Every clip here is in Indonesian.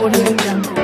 Audio Jungle.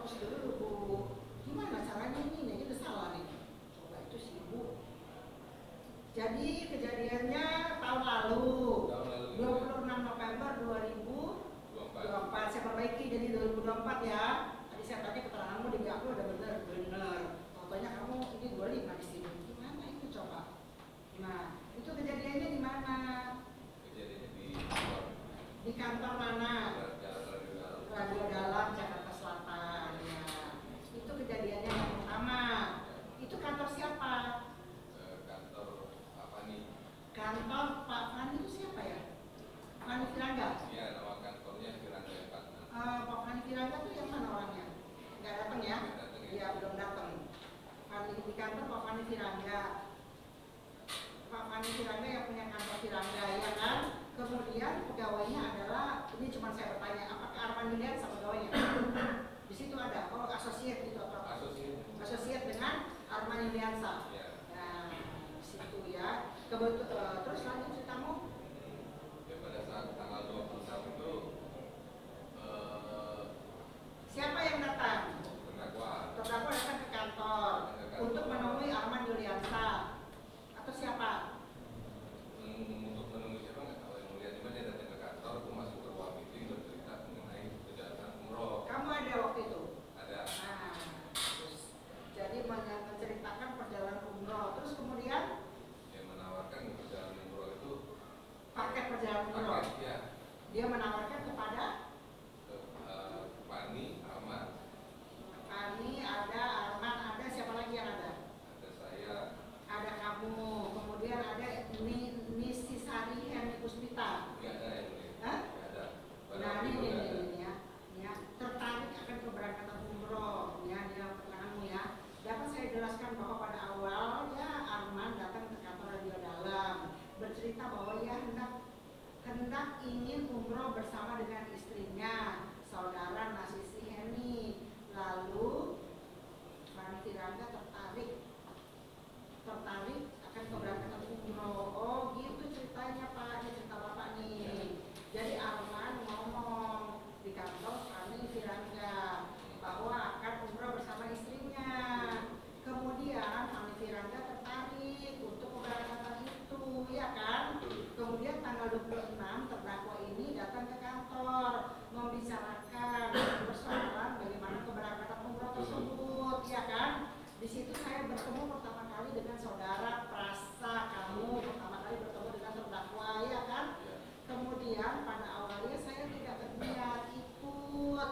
fokus dulu Bu. Gimana caranya ini? Ini udah salah nih. Coba itu sih Bu. Jadi kejadiannya tahun lalu 26 November 2024. Saya perbaiki jadi 2024 ya. Tadi saya tanya keteranganmu di aku udah bener. Contohnya kamu ini 25 di sini. Gimana itu coba? Nah, itu kejadiannya di mana? Kejadiannya di kantor mana? Radio Dalam Jakarta Selatan. Ya. Itu kejadiannya yang pertama. Itu kantor siapa? Kantor Pak Fani. Kantor Pak Fani itu siapa ya? Fani Firangga? Iya, nama kantornya Firangga ya Pak. Pak Fani Firangga itu yang mana orangnya? Nggak datang ya? Iya, belum datang. Di kantor Pak Fani Firangga. Pak Fani Firangga yang punya kantor Firangga, ya kan? Kemudian pegawainya adalah, ini cuma saya bertanya, apakah Arman Yulian sama pegawainya? Di situ ada, oh asosiat itu atau asosiat dengan Arman Yuliansa. Ya. Nah, di situ ya. Terus lanjut ceritamu. Ya pada saat tanggal 21 itu siapa yang datang? terdakwa Datang ke kantor untuk menemui Arman Yuliansa atau siapa? Untuk menemui siapa nggak tahu, yang mulia cuma dia datang ke kantor, aku masuk ke ruang meeting bercerita mengenai perjalanan umroh. Kamu ada waktu itu? Ada. Nah, terus jadi menceritakan perjalanan umroh. Terus kemudian Dia menawarkan perjalanan umroh itu paket perjalanan umroh. paket, ya. Dia menawarkan kepada Fani, Arman. Fani, ada Arman, ada siapa lagi yang ada? Ada saya. Ada kamu, kemudian ada Nisi Sari Henry Puspita. Nggak ada yang mulia. Hah? Nggak ada. Pada Nah waktu itu nggak ada. ini ya, tertarik akan keberangkatan umroh ya di dalam keteranganmu ya. Dapat saya jelaskan bahwa pada awalnya Arman datang ke kantor Radio Dalam bercerita bahwa ia hendak ingin umroh bersama dengan istrinya, saudara Nasisi Heni. Lalu Fani Firangga tertarik akan keberangkatan umroh. Oh gitu ceritanya Pak, ini cerita Bapak nih. Jadi Arman ngomong di kantor Fani Firangga bahwa akan umroh bersama istrinya. Kemudian Fani Firangga tertarik untuk keberangkatan itu, ya kan? Kemudian tanggal 26 terdakwa ini datang ke kantor membicarakan persoalan bagaimana keberangkatan umroh tersebut, ya kan? Di situ saya bertemu pertama kali dengan saudara Prasa, kamu pertama kali bertemu dengan terdakwa, ya kan? Kemudian pada awalnya saya tidak berniat ikut,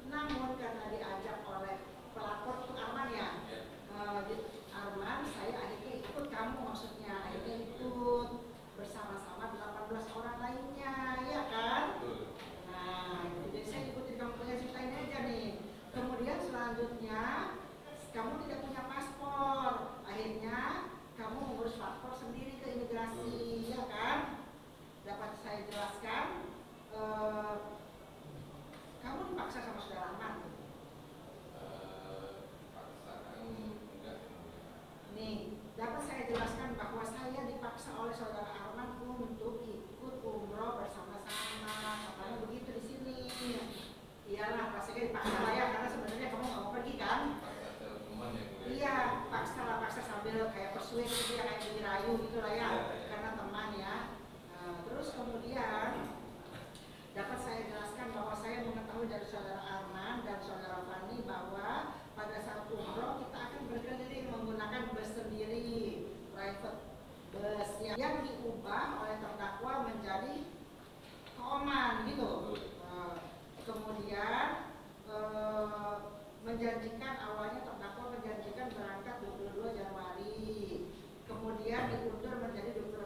namun karena diajak oleh pelapor itu Arman ya, Arman, saya akhirnya ikut, kamu maksudnya akhirnya ikut bersama-sama 18 orang lainnya, ya kan? Nah, jadi saya ikutin kamu punya ceritain aja nih. Kemudian selanjutnya kamu tidak punya paspor, akhirnya kamu mengurus paspor sendiri ke imigrasi, ya kan? Dapat saya jelaskan, kamu dipaksa sama saudara Arman. Nih, dapat saya jelaskan bahwa saya dipaksa oleh saudara Arman untuk ikut umroh bersama-sama, katanya begitu di sini. Iyalah, pastinya dipaksa lah ya, karena sebenarnya kamu nggak mau pergi kan? Iya, paksa sambil kayak persuade gitu ya, kayak dirayu gitu lah ya, karena teman ya. Terus kemudian dapat saya jelaskan bahwa saya mengetahui dari saudara Arman dan saudara Fani bahwa pada saat umroh kita akan berkeliling menggunakan bus sendiri, private bus yang diubah oleh terdakwa menjadi Oman gitu. Kemudian menjanjikan, awalnya terdakwa menjanjikan berangkat 22 Januari, kemudian diundur menjadi 28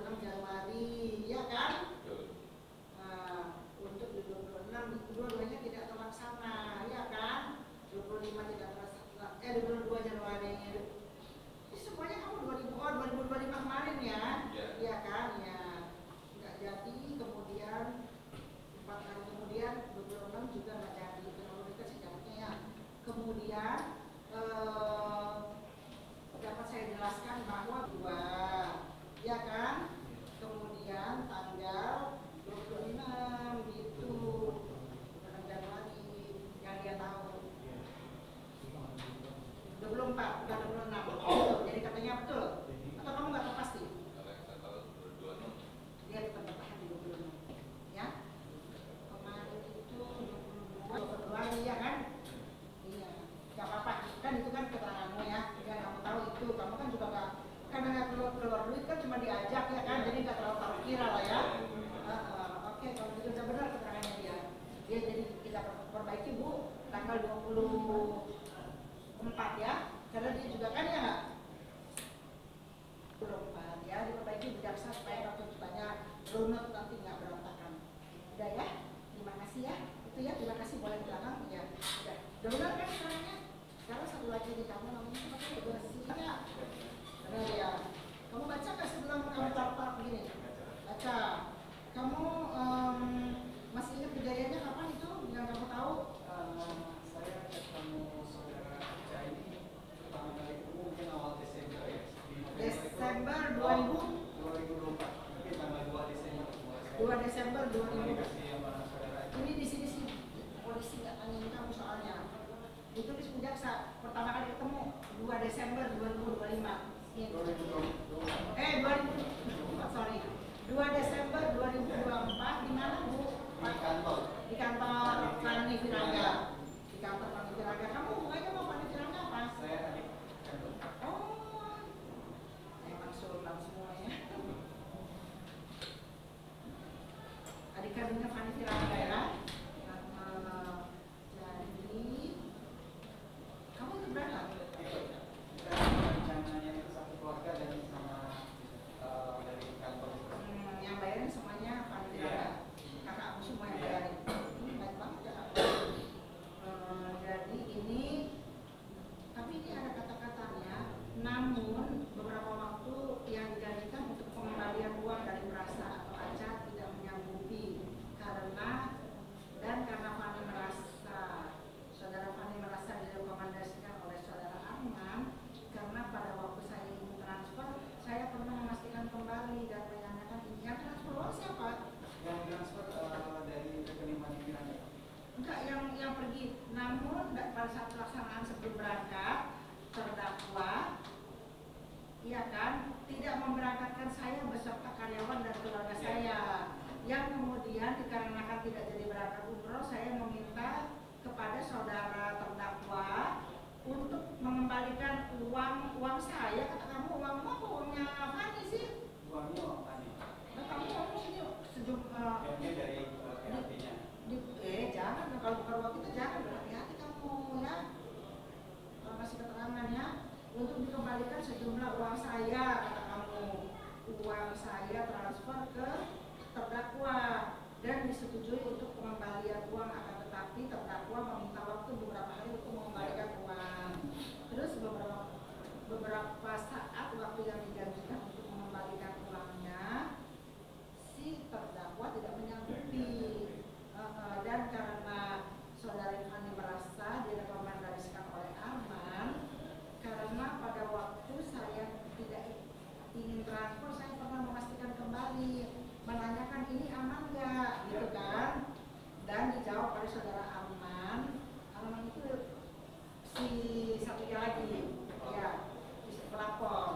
2 Desember 2000. Komunikasi sama saudara. Ini di sini sih polisi nggak tanyain kamu soalnya. Itu di jaksa pertama kali ketemu 2 Desember 2025. 2 Desember 2024 di mana Bu? Di kantor. Di kantor Fani Firanga. Di kantor Fani Firanga. Kamu hubungannya sama Fani Firanga apa? Saya adik kantor. Oh, emang sultan semuanya. Adik kandungnya Fani Firanga ya. Jadi kamu itu berangkat? Rencananya itu satu keluarga dan sama dari kantor. Yang bayarin semuanya Fani Firanga. Kakak aku semua yang bayarin. Baik banget ya. Jadi ini, tapi ini ada kata-katanya. Namun beberapa waktu yang dijanjikan untuk pengembalian uang dari merasa atau aja tidak menyanggupi karena Fani merasa, saudara Fani merasa direkomendasikan oleh saudara Arman karena pada waktu saya ingin transfer, saya pernah memastikan kembali dan menanyakan ini yang transfer uang siapa? Yang transfer dari rekening Fani Firanga. Enggak, yang pergi. Namun pada saat pelaksanaan sebelum berangkat, terdakwa, iya kan, tidak memberangkatkan saya beserta karyawan dan keluarga saya. Yang kemudian dikarenakan tidak jadi berangkat umroh, saya meminta kepada saudara terdakwa untuk mengembalikan uang saya. Kata kamu uangmu apa uangnya Fani sih? Uangnya uang Fani. Nah, kamu ngomong sini Uangnya dari PHP-nya. Jangan, kalau bukan uang kita jangan, berhati-hati kamu ya. Kalau kasih keterangan ya, untuk dikembalikan sejumlah uang saya, kata kamu. Uang saya transfer ke terdakwa dan disetujui untuk pengembalian uang, akan tetapi terdakwa meminta waktu beberapa hari untuk mengembalikan uang. Terus beberapa saat waktu yang dijanjikan untuk mengembalikan uangnya, si terdakwa tidak menyanggupi. Dan karena saudari Fani merasa direkomendasikan oleh Arman, karena pada waktu saya tidak ingin transfer, saya pernah memastikan kembali, menanyakan ini aman nggak, gitu kan? Dan dijawab oleh saudara Arman itu si satunya lagi, ya, si pelapor.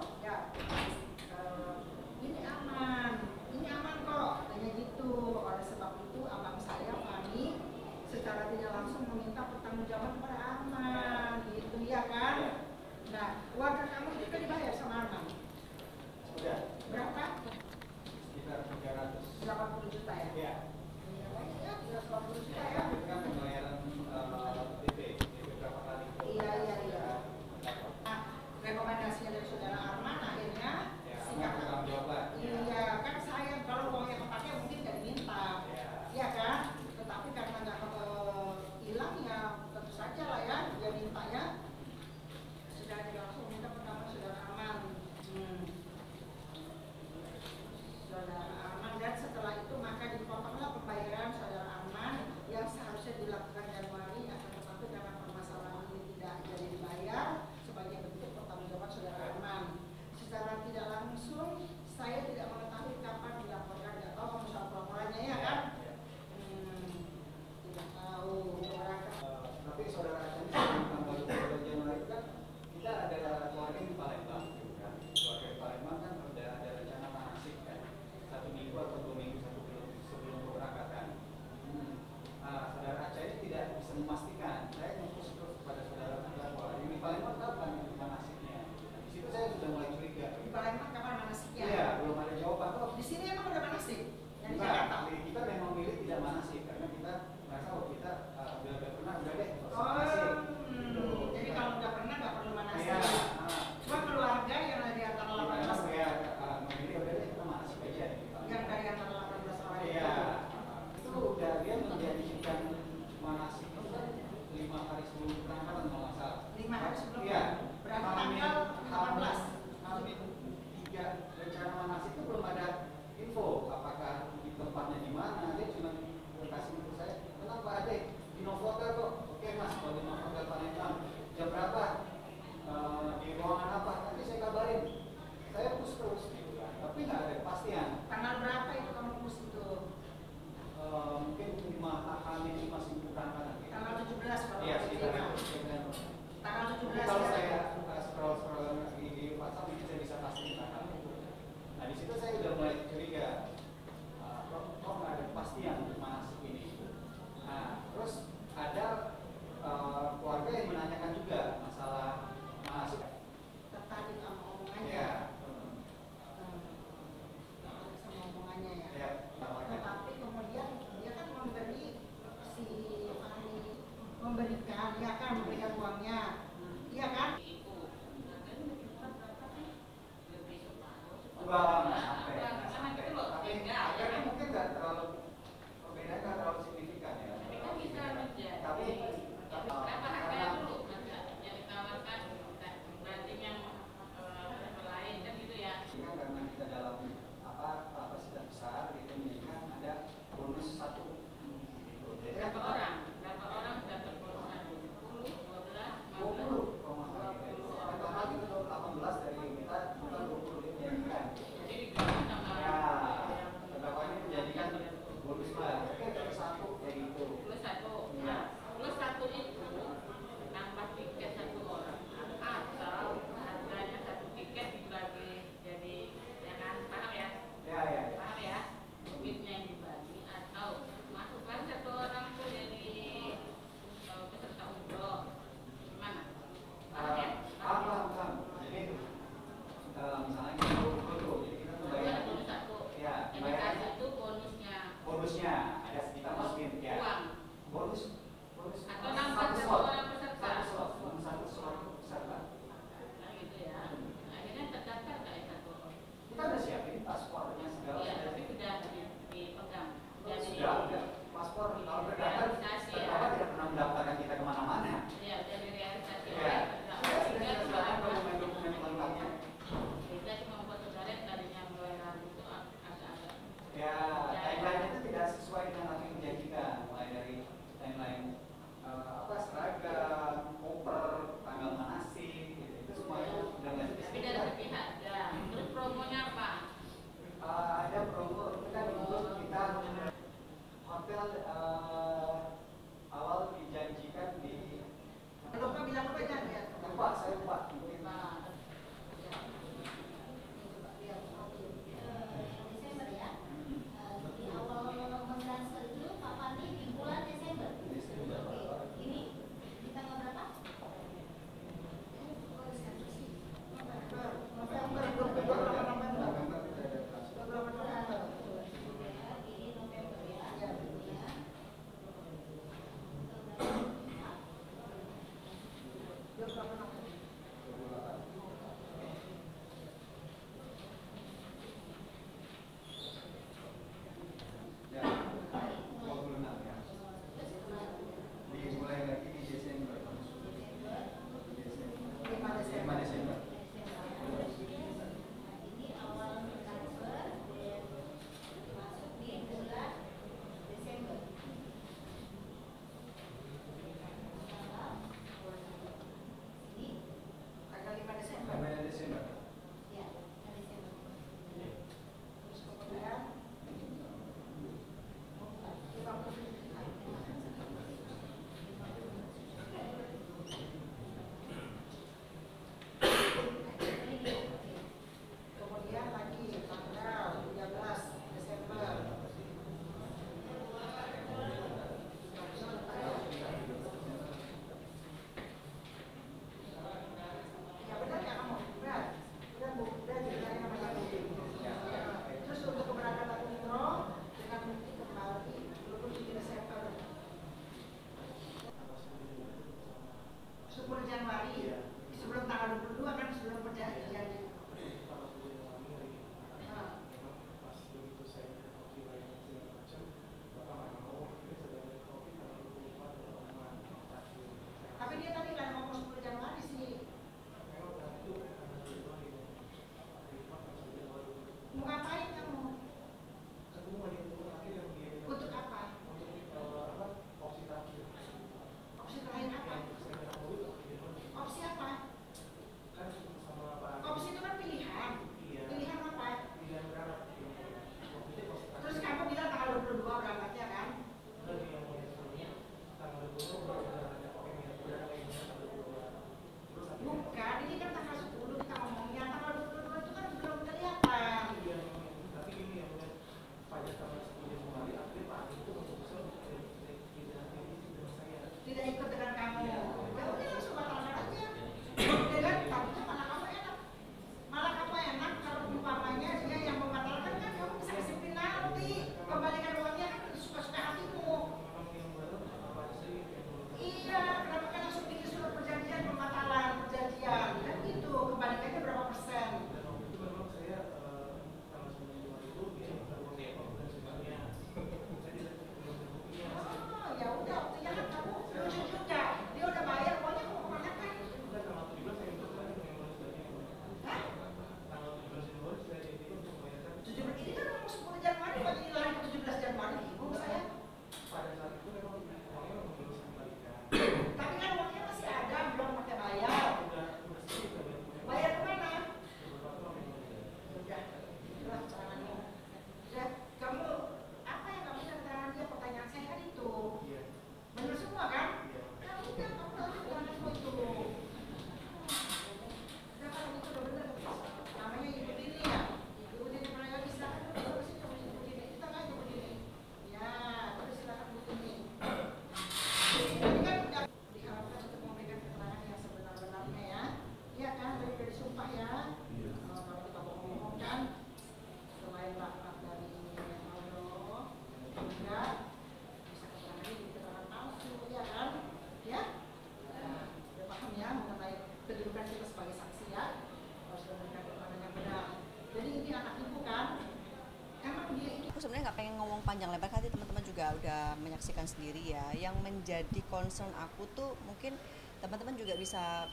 sebenarnya nggak pengen ngomong panjang lebar, nanti teman-teman juga udah menyaksikan sendiri ya. Yang menjadi concern aku tuh mungkin teman-teman juga bisa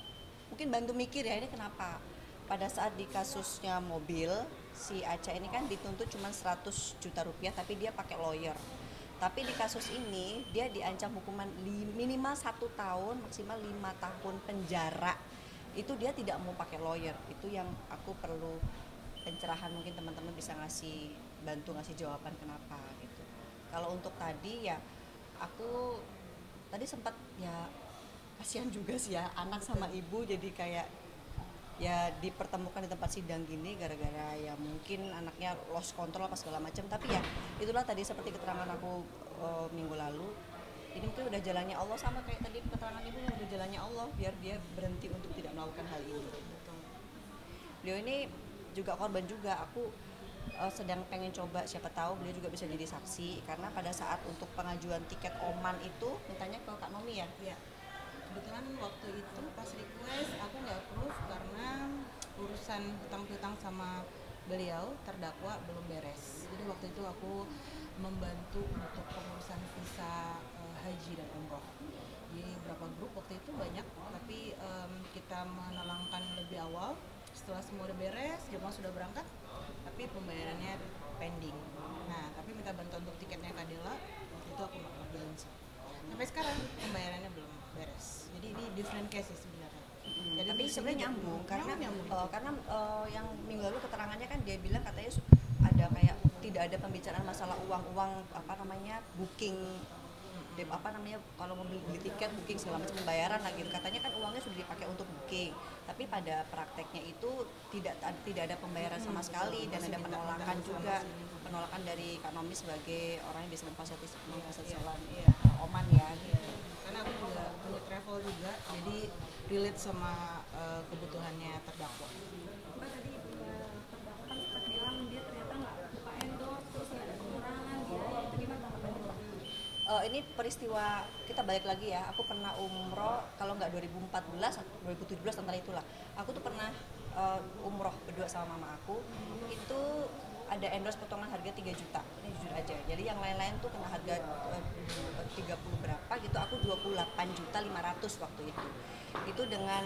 mungkin bantu mikir ya, ini kenapa pada saat di kasusnya mobil si Aca ini kan dituntut cuma 100 juta rupiah tapi dia pakai lawyer. Tapi di kasus ini dia diancam hukuman minimal 1 tahun maksimal 5 tahun penjara. Itu dia tidak mau pakai lawyer. Itu yang aku perlu pencerahan, mungkin teman-teman bisa bantu ngasih jawaban kenapa gitu. Kalau untuk tadi ya aku tadi sempat ya kasihan juga sih ya, anak sama ibu jadi kayak ya dipertemukan di tempat sidang gini gara-gara ya mungkin anaknya lost control apa segala macam. Tapi ya itulah tadi seperti keterangan aku minggu lalu, ini mungkin udah jalannya Allah, sama kayak tadi keterangan ibu yang udah jalannya Allah biar dia berhenti untuk tidak melakukan hal ini. Beliau ini juga korban juga, aku sedang pengen coba, siapa tahu beliau juga bisa jadi saksi, karena pada saat untuk pengajuan tiket Oman itu mintanya ke Kak Nomi ya. Iya. Kebetulan waktu itu pas request aku nggak approve karena urusan hutang piutang sama beliau terdakwa belum beres. Jadi waktu itu aku membantu untuk pengurusan visa haji dan umroh. Jadi beberapa grup waktu itu banyak, tapi kita menalangkan lebih awal. Setelah semua udah beres, jemaah sudah berangkat, tapi pembayarannya pending. Nah, tapi minta bantuan untuk tiketnya Kadela, waktu itu aku nggak ngerjain sih. Sampai sekarang pembayarannya belum beres. Jadi ini different case sih sebenarnya. Jadi Tapi sebenarnya nyambung karena yang minggu lalu keterangannya kan dia bilang katanya ada kayak tidak ada pembicaraan masalah uang apa namanya booking, kalau mau beli tiket booking segala macam pembayaran lagi gitu. Katanya kan uangnya sudah dipakai untuk booking, tapi pada prakteknya itu tidak ada pembayaran sama sekali, dan ada penolakan juga, penolakan dari Kak Nomi sebagai orang yang bisa memfasilitasi Oman ya gitu. Karena aku juga punya travel juga, jadi relate sama kebutuhannya terdakwa. Mbak tadi terdakwa kan sempat bilang dia ternyata nggak buka endorse, terus nggak ada pengurangan biaya, itu gimana Mbak? Ini peristiwa, kita balik lagi ya, aku pernah umroh kalau nggak 2014 atau 2017 antara itulah, aku tuh pernah umroh berdua sama mama aku, itu ada endorse potongan harga 3 juta, ini jujur aja. Jadi yang lain-lain tuh kena harga 30 berapa gitu, aku 28.500.000 waktu itu. Itu dengan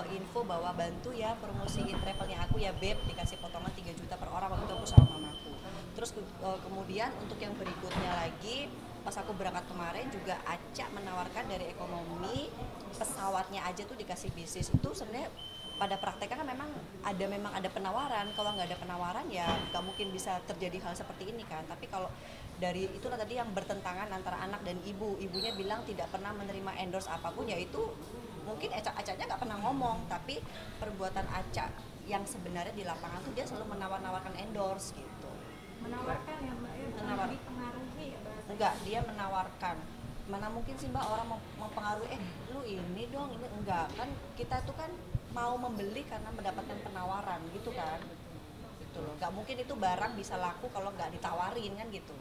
info bahwa bantu ya promosiin travelnya aku ya Beb, dikasih potongan 3 juta per orang waktu itu aku sama mamaku. Terus kemudian untuk yang berikutnya lagi, pas aku berangkat kemarin juga Aca menawarkan dari ekonomi, pesawatnya aja tuh dikasih bisnis. Itu sebenarnya pada prakteknya kan memang ada penawaran. Kalau nggak ada penawaran ya nggak mungkin bisa terjadi hal seperti ini kan. Tapi kalau dari itulah tadi yang bertentangan antara anak dan ibu, ibunya bilang tidak pernah menerima endorse apapun, yaitu mungkin Acanya nggak pernah ngomong, tapi perbuatan Aca yang sebenarnya di lapangan tuh dia selalu menawar-nawarkan endorse gitu. Menawarkan ya Mbak ya, bukan dipengaruhi ya bahasa. Enggak, dia menawarkan. Mana mungkin sih Mbak orang mau mempengaruhi, lu ini dong, ini enggak kan, kita tuh kan mau membeli karena mendapatkan penawaran gitu kan, gitu loh. Nggak mungkin itu barang bisa laku kalau nggak ditawarin kan gitu.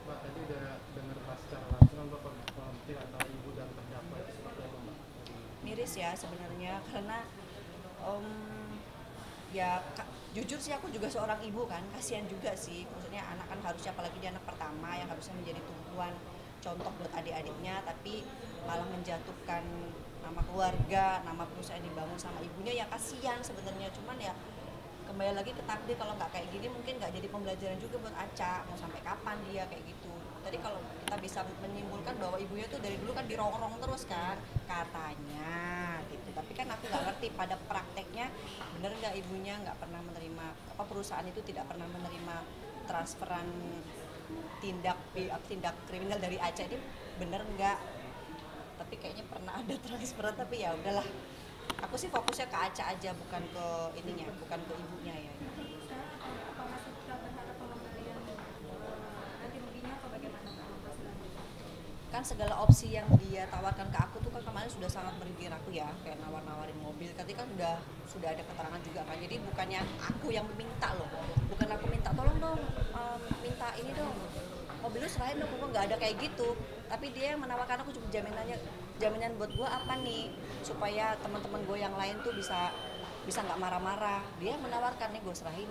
Mbak tadi udah dengar pas secara langsung Mbak konflik antara ibu dan terdakwa itu seperti apa Mbak? Miris ya sebenarnya, karena jujur sih aku juga seorang ibu kan, kasihan juga sih, maksudnya anak kan harusnya, apalagi dia anak pertama yang harusnya menjadi tumpuan contoh buat adik-adiknya, tapi malah menjatuhkan nama keluarga, nama perusahaan dibangun sama ibunya, ya kasihan sebenarnya. Cuman ya kembali lagi ke takdir, kalau nggak kayak gini mungkin nggak jadi pembelajaran juga buat Aca, mau sampai kapan dia kayak gitu. Tadi kalau kita bisa menyimpulkan bahwa ibunya tuh dari dulu kan dirongrong terus kan katanya gitu, tapi kan aku nggak ngerti pada prakteknya bener nggak ibunya nggak pernah menerima, apa perusahaan itu tidak pernah menerima transferan tindak kriminal dari Aca, ini bener nggak? Tapi kayaknya pernah ada transferan, tapi ya udahlah, aku sih fokusnya ke Aca aja, bukan ke ininya, bukan ke ibunya ya. Sekarang apa masih kita berharap pengembalian ganti ruginya atau bagaimana Mbak selanjutnya? Kan segala opsi yang dia tawarkan ke aku tuh kan kemarin sudah sangat merugikan aku ya, kayak nawar-nawarin mobil, tadi kan sudah ada keterangan juga kan. Jadi bukannya aku yang meminta loh, bukan aku minta tolong dong, minta ini dong, mobil lu serahin dong, kok nggak ada kayak gitu. Tapi dia yang menawarkan aku cuma jaminan buat gue apa nih, supaya teman-teman gue yang lain tuh bisa bisa nggak marah-marah. Dia menawarkan nih gue serahin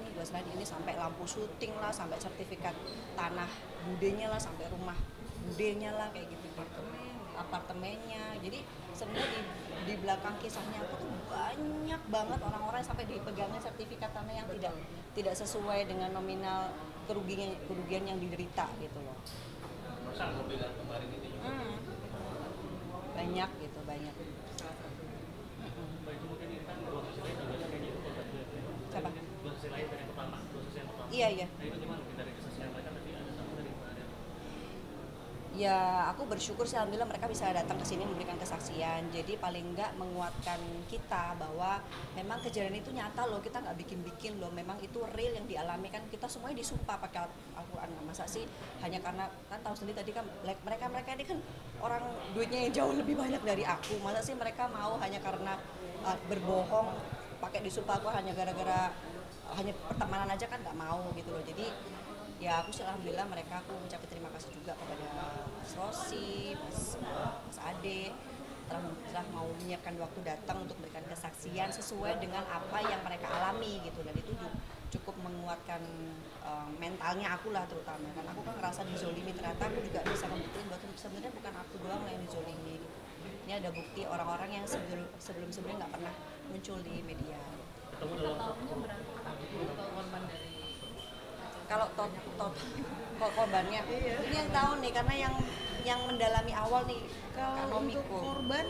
ini sampai lampu syuting lah, sampai sertifikat tanah budenya lah, sampai rumah budenya lah, kayak gitu apartemennya. Jadi sebenarnya di belakang kisahnya aku tuh banyak banget orang-orang sampai dipegangin sertifikat tanah yang tidak sesuai dengan nominal kerugian yang diderita gitu loh. Masa mobil yang kemarin itu juga Banyak gitu, banyak. Mbak, itu mungkin ini kan dua sisi lain juga kayaknya itu korban juga. Siapa? Dua sisi lain dari yang pertama, dua sisi yang pertama. Iya. Nah itu gimana mungkin dari kesaksian mereka tadi ada satu dari Mbak ada. Ya aku bersyukur sih alhamdulillah mereka bisa datang ke sini memberikan kesaksian. Jadi paling enggak menguatkan kita bahwa memang kejadian itu nyata loh, kita nggak bikin-bikin loh, memang itu real yang dialami. Kan kita semuanya disumpah pakai Al-Quran. Masa sih hanya karena kan tahu sendiri tadi kan mereka ini kan orang duitnya yang jauh lebih banyak dari aku. Masa sih mereka mau hanya karena berbohong pakai disumpah aku hanya gara-gara hanya pertemanan aja, kan nggak mau gitu loh. Jadi ya aku sih alhamdulillah mereka, aku mengucapkan terima kasih juga kepada Mas Rosi, Mas Ade telah mau menyiapkan waktu datang untuk memberikan kesaksian sesuai dengan apa yang mereka alami gitu. Dan itu cukup menguatkan mentalnya aku lah terutama, karena aku kan ngerasa dizolimi, ternyata aku juga bisa membuktikan bahwa sebenarnya bukan aku doang yang dizolimi gitu. Ini ada bukti orang-orang yang sebelum-sebelumnya nggak pernah muncul di media. Ketemu dalam korban dari Kalau korbannya ini yang tahu nih, karena yang mendalami awal nih Kak Kalau untuk Nomiko. korban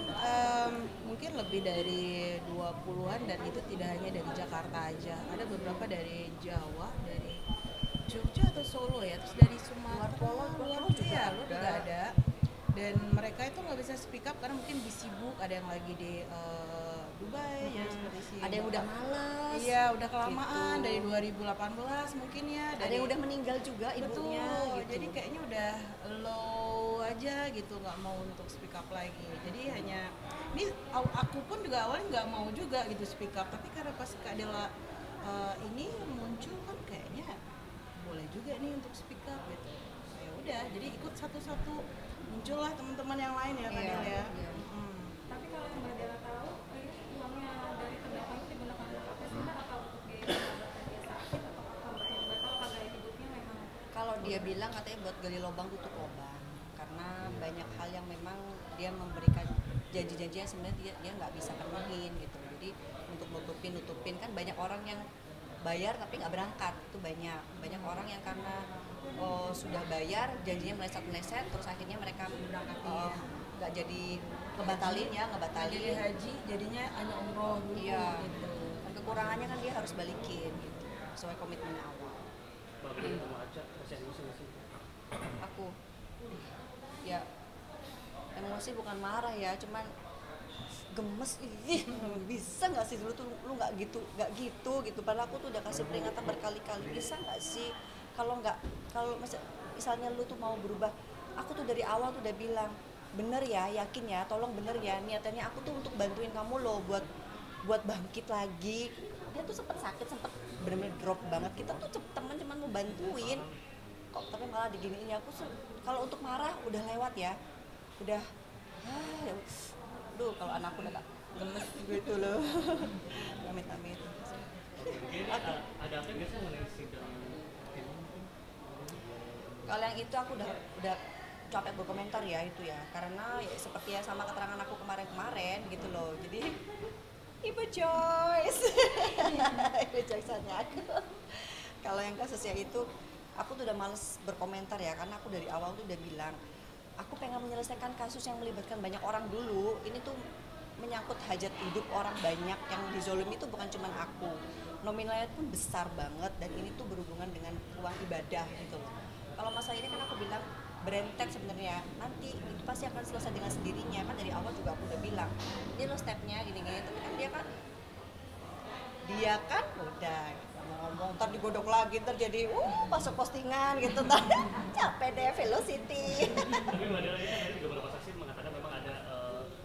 mungkin lebih dari 20-an, dan itu tidak hanya dari Jakarta aja. Ada beberapa dari Jawa, dari Jogja atau Solo ya, terus dari Sumatera, luar juga ada. Dan mereka itu nggak bisa speak up karena mungkin sibuk, ada yang lagi di Dubai ya, seperti sih. Ada yang udah malas. Iya, udah kelamaan gitu. dari 2018 mungkin ya. Ada yang udah meninggal juga ibunya. Betul, Gitu. jadi kayaknya udah low aja gitu, nggak mau untuk speak up lagi. Jadi hanya ini aku pun juga awalnya nggak mau juga gitu speak up, tapi karena pas Kak Dela ini muncul kan kayaknya boleh juga nih untuk speak up gitu. Ya udah, jadi ikut satu-satu muncullah teman-teman yang lain ya Kak Iya, Dela ya. iya. tapi kalau yang Mbak Dela tahu ini uangnya dari terdakwa itu digunakan untuk apa sih Mbak? Atau untuk biaya pengobatan dia sakit atau apa Mbak? Yang Mbak tahu apa gaya hidupnya memang Kalau dia bilang katanya buat gali lubang tutup lubang, karena banyak hal yang memang dia memberikan janji-janji yang sebenarnya dia nggak bisa penuhin gitu. Jadi untuk nutupin kan banyak orang yang bayar tapi nggak berangkat, itu banyak orang yang karena sudah bayar janjinya meleset terus akhirnya mereka nggak jadi ngebatalin. Jadi haji jadinya hanya umroh dulu Iya. gitu. Dan kekurangannya kan dia harus balikin gitu sesuai komitmen awal. Bapak sama Aca masih emosi nggak sih? Aku ya emosi bukan marah ya, cuman gemes. Bisa nggak sih dulu tuh lu nggak gitu padahal aku tuh udah kasih peringatan berkali-kali. Bisa nggak sih kalau misalnya lu tuh mau berubah, aku tuh dari awal tuh udah bilang bener ya, yakin ya, tolong bener ya, niatannya aku tuh untuk bantuin kamu loh, buat bangkit lagi. Dia tuh sempet sakit, sempet bener-bener drop banget, kita tuh teman cuman mau bantuin kok, tapi malah diginiin ya. Aku kalau untuk marah udah lewat ya, udah aduh, kalau anakku udah gemes gitu loh. Amit-amit. Mungkin ada apa nggak sih mengenai sidang ini mungkin? Kalau yang itu aku udah capek berkomentar ya itu ya, karena ya, seperti ya sama keterangan aku kemarin gitu loh. Jadi Ibu Joyce Ibu Joyce hanya aku. Kalau yang kasusnya itu aku tuh udah males berkomentar ya, karena aku dari awal tuh udah bilang aku pengen menyelesaikan kasus yang melibatkan banyak orang dulu. Ini tuh menyangkut hajat hidup orang banyak, yang dizolimi itu bukan cuma aku, nominalnya pun besar banget, dan ini tuh berhubungan dengan uang ibadah gitu loh. Kalau masalah ini kan aku bilang berentek sebenarnya, nanti itu pasti akan selesai dengan sendirinya. Kan dari awal juga aku udah bilang ini lo stepnya gini-gini, tapi kan dia kan udah ngomong ntar digodok lagi, ntar jadi masuk postingan gitu, ntar capek deh Velocity. Tapi Mbak Dela ini kan tadi juga beberapa saksi mengatakan memang ada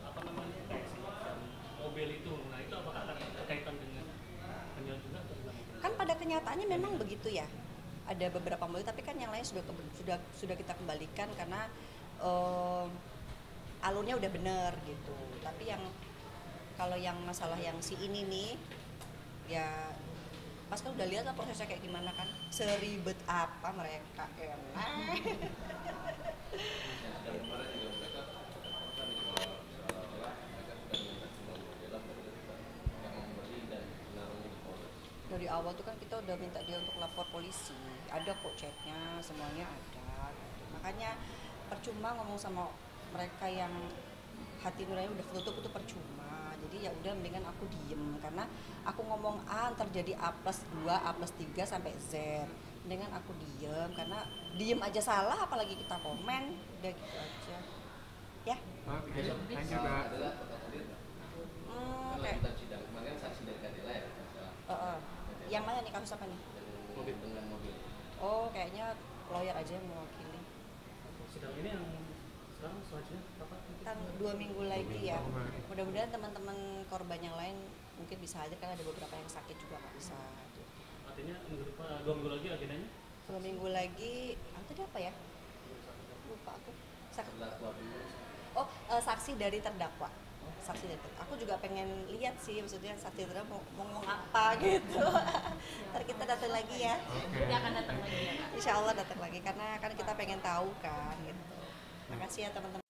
apa namanya kayak semacam mobil itu. Nah itu apakah akan berkaitan dengan penjual juga atau gimana? Kan pada kenyataannya memang begitu ya, ada beberapa mobil, tapi kan yang lain sudah kita kembalikan karena alurnya udah bener gitu. Tapi yang kalau yang masalah yang si ini nih ya pas kan udah lihat lah prosesnya kayak gimana kan, seribet apa mereka enak. Dan kemarin juga mereka kan cuma seolah-olah mereka sudah minta semua model yang memberi dan menaruhnya di Polres. Dari awal tuh kan kita udah minta dia untuk lapor polisi, ada kok chatnya, semuanya ada gitu. Makanya percuma ngomong sama mereka yang hati nurani udah ketutup itu percuma. Jadi ya udah mendingan aku diem, karena aku ngomong A ntar jadi A+2, A+3 sampai Z. Mendingan aku diem, karena diem aja salah apalagi kita komen, udah gitu aja ya. Oke, thank you Kak. Adalah kota hadir. Kan Kayak lanjutan sidang kemarin saksi dari Kadela ya. yang mana nih, kasus apa nih? Mobil dengan mobil. Oh kayaknya lawyer aja yang mewakili. Sidang ini yang sekarang selanjutnya apa? Kan 2 minggu lagi ya. Mudah-mudahan teman-teman korban yang lain mungkin bisa hadir, karena ada beberapa yang sakit juga nggak bisa hadir. Artinya minggu depan 2 minggu lagi agendanya? 2 minggu lagi, tadi apa ya? Lupa aku. Saksi dari terdakwa. Saksi dari terdakwa. Aku juga pengen lihat sih, maksudnya saksi terdakwa mau ngomong apa gitu. Ntar kita datang lagi ya. Dia akan datang lagi ya Kak. Insya Allah datang lagi, karena kan kita pengen tahu kan gitu. Makasih ya teman-teman.